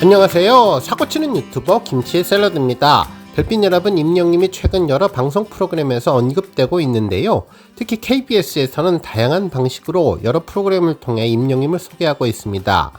안녕하세요. 사고치는 유튜버 김치의 샐러드입니다. 별빛 여러분, 임영님이 최근 여러 방송 프로그램에서 언급되고 있는데요. 특히 KBS에서는 다양한 방식으로 여러 프로그램을 통해 임영님을 소개하고 있습니다.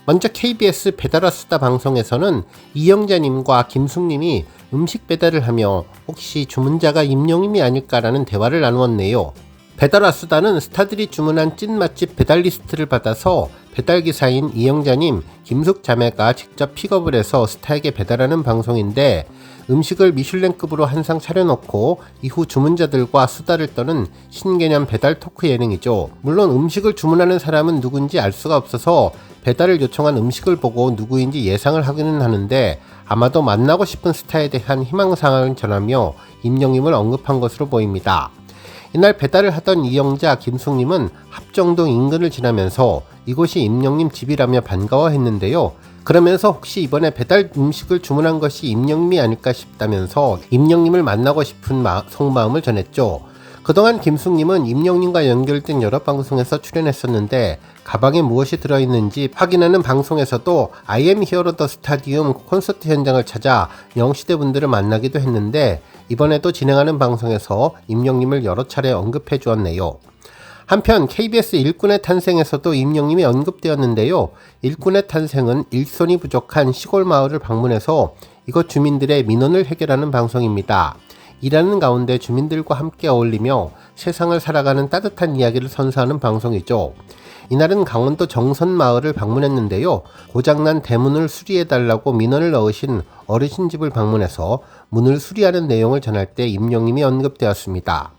먼저 KBS 배달와수다 방송에서는 이영자님과 김숙님이 음식 배달을 하며 혹시 주문자가 임영님이 아닐까라는 대화를 나누었네요. 배달와수다는 스타들이 주문한 찐 맛집 배달 리스트를 받아서 배달기사인 이영자님, 김숙 자매가 직접 픽업을 해서 스타에게 배달하는 방송인데, 음식을 미슐랭급으로 한 상 차려놓고 이후 주문자들과 수다를 떠는 신개념 배달 토크 예능이죠. 물론 음식을 주문하는 사람은 누군지 알 수가 없어서 배달을 요청한 음식을 보고 누구인지 예상을 하기는 하는데, 아마도 만나고 싶은 스타에 대한 희망사항을 전하며 임영님을 언급한 것으로 보입니다. 이날 배달을 하던 이영자, 김숙님은 합정동 인근을 지나면서 이곳이 임영님 집이라며 반가워했는데요. 그러면서 혹시 이번에 배달 음식을 주문한 것이 임영님이 아닐까 싶다면서 임영님을 만나고 싶은 속마음을 전했죠. 그동안 김숙님은 임영님과 연결된 여러 방송에서 출연했었는데, 가방에 무엇이 들어있는지 확인하는 방송에서도 I am Hero the Stadium 콘서트 현장을 찾아 영시대 분들을 만나기도 했는데, 이번에도 진행하는 방송에서 임영님을 여러 차례 언급해 주었네요. 한편 KBS 일꾼의 탄생에서도 임영님이 언급되었는데요. 일꾼의 탄생은 일손이 부족한 시골 마을을 방문해서 이곳 주민들의 민원을 해결하는 방송입니다. 일하는 가운데 주민들과 함께 어울리며 세상을 살아가는 따뜻한 이야기를 선사하는 방송이죠. 이날은 강원도 정선 마을을 방문했는데요. 고장난 대문을 수리해달라고 민원을 넣으신 어르신 집을 방문해서 문을 수리하는 내용을 전할 때 임영님이 언급되었습니다.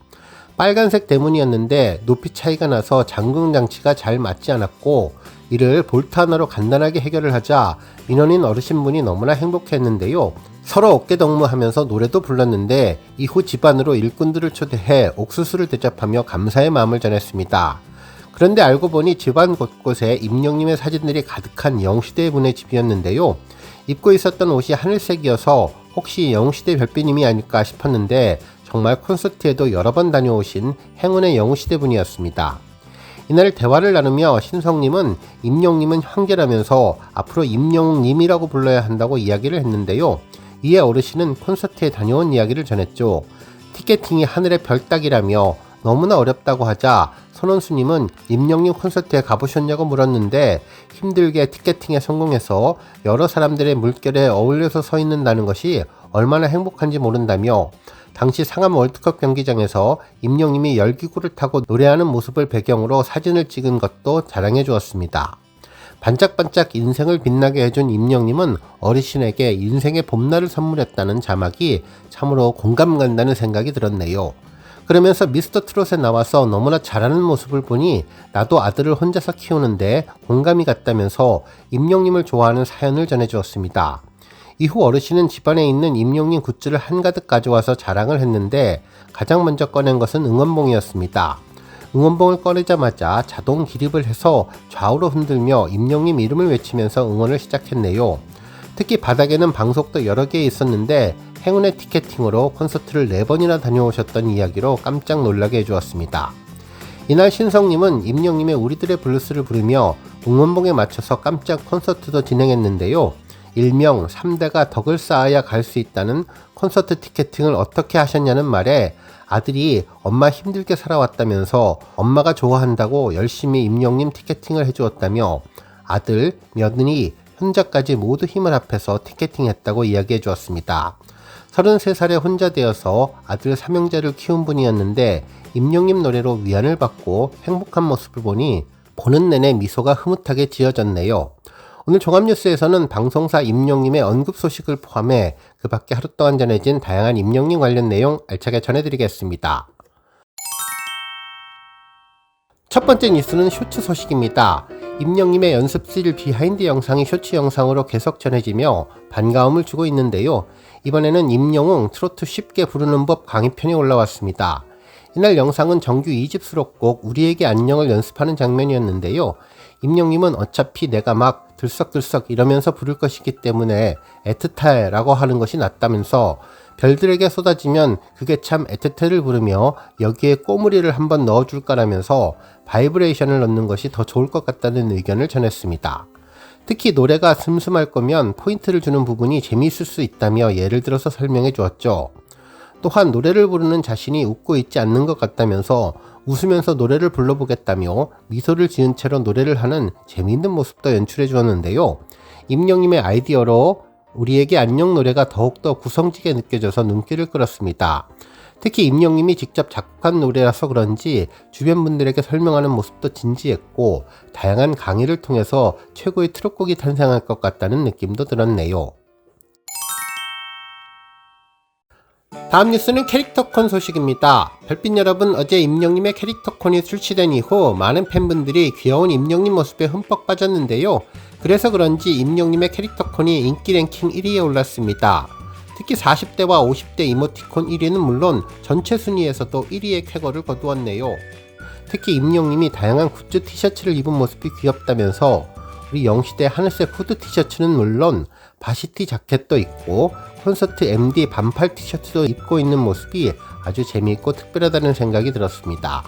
빨간색 대문이었는데 높이 차이가 나서 잠금 장치가 잘 맞지 않았고, 이를 볼트 하나로 간단하게 해결을 하자 민원인 어르신분이 너무나 행복했는데요. 서로 어깨동무하면서 노래도 불렀는데, 이후 집안으로 일꾼들을 초대해 옥수수를 대접하며 감사의 마음을 전했습니다. 그런데 알고 보니 집안 곳곳에 임영님의 사진들이 가득한 영시대 분의 집이었는데요. 입고 있었던 옷이 하늘색이어서 혹시 영시대 별빛님이 아닐까 싶었는데, 정말 콘서트에도 여러 번 다녀오신 행운의 영시대 분이었습니다. 이날 대화를 나누며 신성님은 임영님은 형제라면서 앞으로 임영님이라고 불러야 한다고 이야기를 했는데요. 이에 어르신은 콘서트에 다녀온 이야기를 전했죠. 티켓팅이 하늘의 별 따기라며 너무나 어렵다고 하자 손원수님은 임영님 콘서트에 가보셨냐고 물었는데, 힘들게 티켓팅에 성공해서 여러 사람들의 물결에 어울려서 서 있는다는 것이 얼마나 행복한지 모른다며, 당시 상암 월드컵 경기장에서 임영님이 열기구를 타고 노래하는 모습을 배경으로 사진을 찍은 것도 자랑해 주었습니다. 반짝반짝 인생을 빛나게 해준 임영님은 어르신에게 인생의 봄날을 선물했다는 자막이 참으로 공감 간다는 생각이 들었네요. 그러면서 미스터 트롯에 나와서 너무나 잘하는 모습을 보니 나도 아들을 혼자서 키우는데 공감이 갔다면서 임영님을 좋아하는 사연을 전해주었습니다. 이후 어르신은 집안에 있는 임영님 굿즈를 한가득 가져와서 자랑을 했는데, 가장 먼저 꺼낸 것은 응원봉이었습니다. 응원봉을 꺼내자마자 자동 기립을 해서 좌우로 흔들며 임영님 이름을 외치면서 응원을 시작했네요. 특히 바닥에는 방석도 여러 개 있었는데 행운의 티켓팅으로 콘서트를 4번이나 다녀오셨던 이야기로 깜짝 놀라게 해주었습니다. 이날 신성님은 임영님의 우리들의 블루스를 부르며 응원봉에 맞춰서 깜짝 콘서트도 진행했는데요. 일명 3대가 덕을 쌓아야 갈 수 있다는 콘서트 티켓팅을 어떻게 하셨냐는 말에 아들이 엄마 힘들게 살아왔다면서 엄마가 좋아한다고 열심히 임영님 티켓팅을 해주었다며, 아들, 며느리, 현자까지 모두 힘을 합해서 티켓팅했다고 이야기해 주었습니다. 33살에 혼자 되어서 아들 3형제를 키운 분이었는데 임영님 노래로 위안을 받고 행복한 모습을 보니 보는 내내 미소가 흐뭇하게 지어졌네요. 오늘 종합뉴스에서는 방송사 임영님의 언급 소식을 포함해 그 밖에 하루 동안 전해진 다양한 임영님 관련 내용 알차게 전해드리겠습니다. 첫 번째 뉴스는 쇼츠 소식입니다. 임영님의 연습실 비하인드 영상이 쇼츠 영상으로 계속 전해지며 반가움을 주고 있는데요. 이번에는 임영웅 트로트 쉽게 부르는 법 강의편이 올라왔습니다. 이날 영상은 정규 2집 수록곡 우리에게 안녕을 연습하는 장면이었는데요. 임영님은 어차피 내가 막 들썩들썩 이러면서 부를 것이기 때문에 애틋해 라고 하는 것이 낫다면서, 별들에게 쏟아지면 그게 참 애틋해를 부르며 여기에 꼬물이를 한번 넣어줄까라면서 바이브레이션을 넣는 것이 더 좋을 것 같다는 의견을 전했습니다. 특히 노래가 슴슴할 거면 포인트를 주는 부분이 재미있을 수 있다며 예를 들어서 설명해 주었죠. 또한 노래를 부르는 자신이 웃고 있지 않는 것 같다면서 웃으면서 노래를 불러보겠다며 미소를 지은 채로 노래를 하는 재미있는 모습도 연출해 주었는데요. 임영님의 아이디어로 우리에게 안녕 노래가 더욱더 구성지게 느껴져서 눈길을 끌었습니다. 특히 임영님이 직접 작곡한 노래라서 그런지 주변 분들에게 설명하는 모습도 진지했고 다양한 강의를 통해서 최고의 트롯곡이 탄생할 것 같다는 느낌도 들었네요. 다음 뉴스는 캐릭터콘 소식입니다. 별빛 여러분, 어제 임영님의 캐릭터콘이 출시된 이후 많은 팬분들이 귀여운 임영님 모습에 흠뻑 빠졌는데요. 그래서 그런지 임영님의 캐릭터콘이 인기 랭킹 1위에 올랐습니다. 특히 40대와 50대 이모티콘 1위는 물론 전체 순위에서도 1위의 쾌거를 거두었네요. 특히 임영님이 다양한 굿즈 티셔츠를 입은 모습이 귀엽다면서 우리 영시대 하늘색 후드 티셔츠는 물론 바시티 자켓도 입고 콘서트 MD 반팔 티셔츠도 입고 있는 모습이 아주 재미있고 특별하다는 생각이 들었습니다.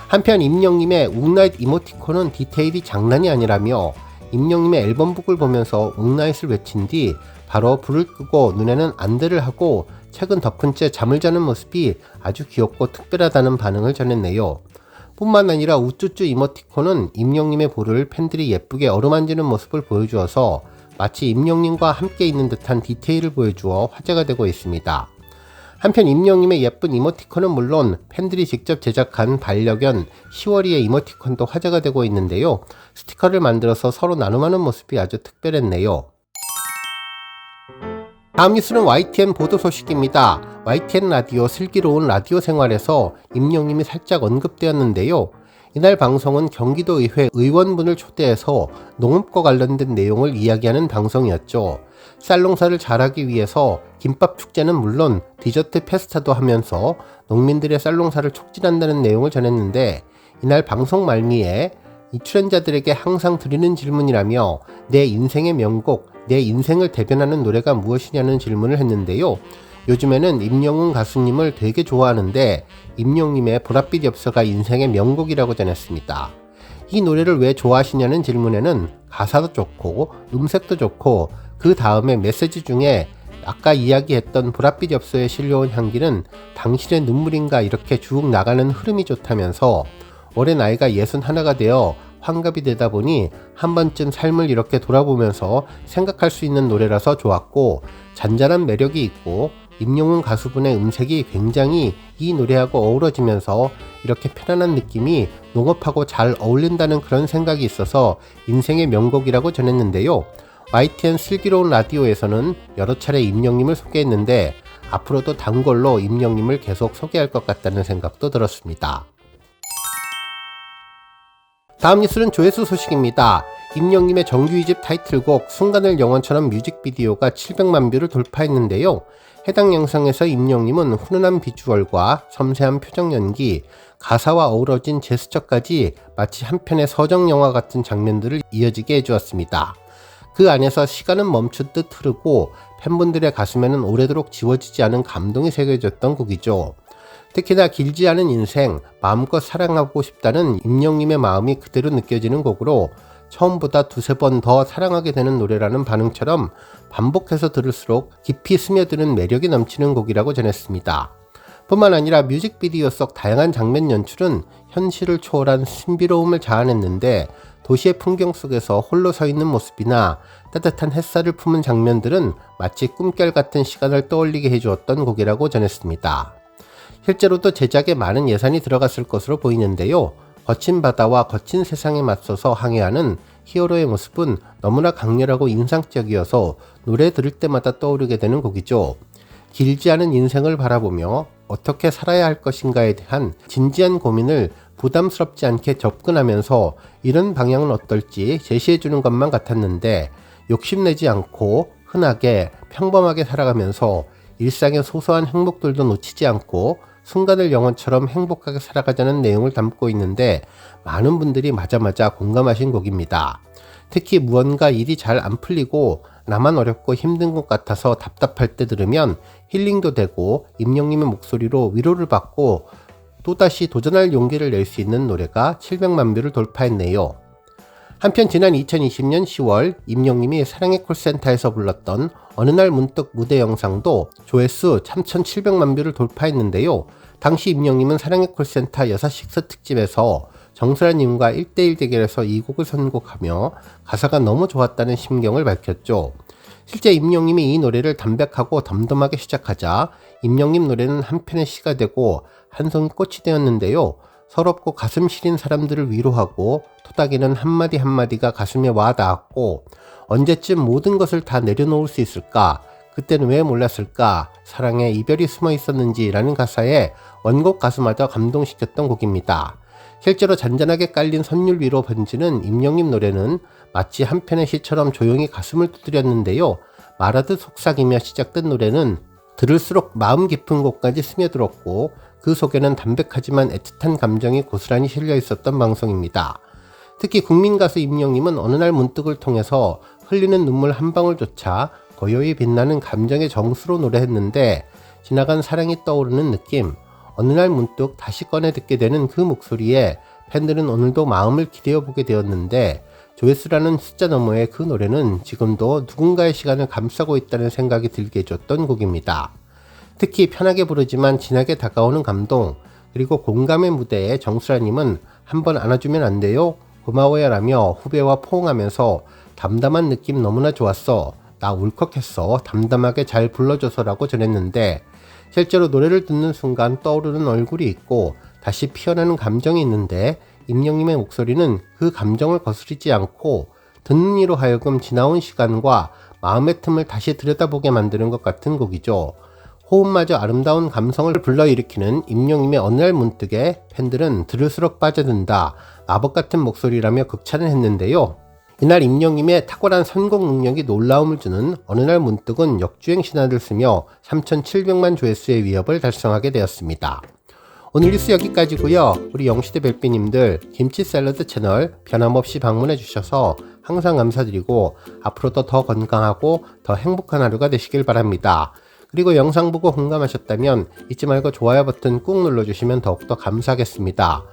한편 임영님의 웅나잇 이모티콘은 디테일이 장난이 아니라며 임영님의 앨범북을 보면서 웅나잇을 외친 뒤 바로 불을 끄고 눈에는 안대를 하고 책은 덮은 채 잠을 자는 모습이 아주 귀엽고 특별하다는 반응을 전했네요. 뿐만 아니라 우쭈쭈 이모티콘은 임영님의 볼을 팬들이 예쁘게 어루만지는 모습을 보여주어서 마치 임영님과 함께 있는 듯한 디테일을 보여주어 화제가 되고 있습니다. 한편 임영님의 예쁜 이모티콘은 물론 팬들이 직접 제작한 반려견 시월이의 이모티콘도 화제가 되고 있는데요. 스티커를 만들어서 서로 나눔하는 모습이 아주 특별했네요. 다음 뉴스는 YTN 보도 소식입니다. YTN 라디오 슬기로운 라디오 생활에서 임영님이 살짝 언급되었는데요. 이날 방송은 경기도의회 의원분을 초대해서 농업과 관련된 내용을 이야기하는 방송이었죠. 쌀농사를 잘하기 위해서 김밥 축제는 물론 디저트 페스타도 하면서 농민들의 쌀농사를 촉진한다는 내용을 전했는데, 이날 방송 말미에 이 출연자들에게 항상 드리는 질문이라며 내 인생의 명곡, 내 인생을 대변하는 노래가 무엇이냐는 질문을 했는데요. 요즘에는 임영웅 가수님을 되게 좋아하는데 임영님의 보랏빛 엽서가 인생의 명곡이라고 전했습니다. 이 노래를 왜 좋아하시냐는 질문에는 가사도 좋고 음색도 좋고 그 다음에 메시지 중에 아까 이야기했던 보랏빛 엽서에 실려온 향기는 당신의 눈물인가 이렇게 쭉 나가는 흐름이 좋다면서 올해 나이가 61가 되어 환갑이 되다 보니 한 번쯤 삶을 이렇게 돌아보면서 생각할 수 있는 노래라서 좋았고, 잔잔한 매력이 있고 임영웅 가수분의 음색이 굉장히 이 노래하고 어우러지면서 이렇게 편안한 느낌이 농업하고 잘 어울린다는 그런 생각이 있어서 인생의 명곡이라고 전했는데요. YTN 슬기로운 라디오에서는 여러 차례 임영님을 소개했는데 앞으로도 단골로 임영님을 계속 소개할 것 같다는 생각도 들었습니다. 다음 뉴스는 조회수 소식입니다. 임영님의 정규 2집 타이틀곡 순간을 영원처럼 뮤직비디오가 700만 뷰를 돌파했는데요. 해당 영상에서 임영님은 훈훈한 비주얼과 섬세한 표정 연기, 가사와 어우러진 제스처까지 마치 한 편의 서정 영화 같은 장면들을 이어지게 해주었습니다. 그 안에서 시간은 멈춘 듯 흐르고 팬분들의 가슴에는 오래도록 지워지지 않은 감동이 새겨졌던 곡이죠. 특히나 길지 않은 인생, 마음껏 사랑하고 싶다는 임영님의 마음이 그대로 느껴지는 곡으로 처음보다 두세 번 더 사랑하게 되는 노래라는 반응처럼 반복해서 들을수록 깊이 스며드는 매력이 넘치는 곡이라고 전했습니다. 뿐만 아니라 뮤직비디오 속 다양한 장면 연출은 현실을 초월한 신비로움을 자아냈는데, 도시의 풍경 속에서 홀로 서 있는 모습이나 따뜻한 햇살을 품은 장면들은 마치 꿈결 같은 시간을 떠올리게 해주었던 곡이라고 전했습니다. 실제로도 제작에 많은 예산이 들어갔을 것으로 보이는데요. 거친 바다와 거친 세상에 맞서서 항해하는 히어로의 모습은 너무나 강렬하고 인상적이어서 노래 들을 때마다 떠오르게 되는 곡이죠. 길지 않은 인생을 바라보며 어떻게 살아야 할 것인가에 대한 진지한 고민을 부담스럽지 않게 접근하면서 이런 방향은 어떨지 제시해주는 것만 같았는데, 욕심내지 않고 흔하게 평범하게 살아가면서 일상의 소소한 행복들도 놓치지 않고 순간을 영원처럼 행복하게 살아가자는 내용을 담고 있는데 많은 분들이 맞아 공감하신 곡입니다. 특히 무언가 일이 잘 안 풀리고 나만 어렵고 힘든 것 같아서 답답할 때 들으면 힐링도 되고 임영님의 목소리로 위로를 받고 또다시 도전할 용기를 낼 수 있는 노래가 700만 뷰를 돌파했네요. 한편 지난 2020년 10월 임영님이 사랑의 콜센터에서 불렀던 어느 날 문득 무대 영상도 조회수 3,700만 뷰를 돌파했는데요. 당시 임영님은 사랑의 콜센터 여사 식스 특집에서 정수라님과 1대1 대결에서 이 곡을 선곡하며 가사가 너무 좋았다는 심경을 밝혔죠. 실제 임영님이 이 노래를 담백하고 덤덤하게 시작하자 임영님 노래는 한편의 시가 되고 한 송이 꽃이 되었는데요. 서럽고 가슴 시린 사람들을 위로하고 토닥이는 한마디 한마디가 가슴에 와 닿았고 언제쯤 모든 것을 다 내려놓을 수 있을까? 그때는 왜 몰랐을까? 사랑에 이별이 숨어 있었는지라는 가사에 원곡 가수마저 감동시켰던 곡입니다. 실제로 잔잔하게 깔린 선율 위로 번지는 임영님 노래는 마치 한편의 시처럼 조용히 가슴을 두드렸는데요. 말하듯 속삭이며 시작된 노래는 들을수록 마음 깊은 곳까지 스며들었고 그 속에는 담백하지만 애틋한 감정이 고스란히 실려 있었던 방송입니다. 특히 국민가수 임영님은 어느 날 문득을 통해서 흘리는 눈물 한 방울조차 고요히 빛나는 감정의 정수로 노래했는데 지나간 사랑이 떠오르는 느낌, 어느 날 문득 다시 꺼내 듣게 되는 그 목소리에 팬들은 오늘도 마음을 기대어 보게 되었는데 조회수라는 숫자 너머의 그 노래는 지금도 누군가의 시간을 감싸고 있다는 생각이 들게 해줬던 곡입니다. 특히 편하게 부르지만 진하게 다가오는 감동, 그리고 공감의 무대에 정수라님은 한번 안아주면 안 돼요? 고마워요 라며 후배와 포옹하면서 담담한 느낌 너무나 좋았어. 나 울컥했어. 담담하게 잘 불러줘서 라고 전했는데 실제로 노래를 듣는 순간 떠오르는 얼굴이 있고 다시 피어나는 감정이 있는데 임영님의 목소리는 그 감정을 거스르지 않고 듣는 이로 하여금 지나온 시간과 마음의 틈을 다시 들여다보게 만드는 것 같은 곡이죠. 호흡마저 아름다운 감성을 불러일으키는 임영님의 어느 날 문득에 팬들은 들을수록 빠져든다, 마법 같은 목소리라며 극찬을 했는데요. 이날 임영님의 탁월한 선곡 능력이 놀라움을 주는 어느 날 문득은 역주행 신화를 쓰며 3,700만 조회수의 위협을 달성하게 되었습니다. 오늘 뉴스 여기까지고요. 우리 영시대 별비님들 김치 샐러드 채널 변함없이 방문해 주셔서 항상 감사드리고 앞으로도 더 건강하고 더 행복한 하루가 되시길 바랍니다. 그리고 영상 보고 공감하셨다면 잊지 말고 좋아요 버튼 꾹 눌러주시면 더욱더 감사하겠습니다.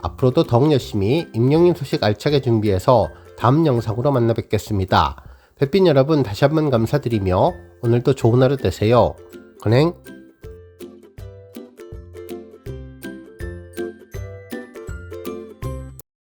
앞으로도 더욱 열심히 임영님 소식 알차게 준비해서 다음 영상으로 만나 뵙겠습니다. 별빛 여러분 다시 한번 감사드리며 오늘도 좋은 하루 되세요. 건행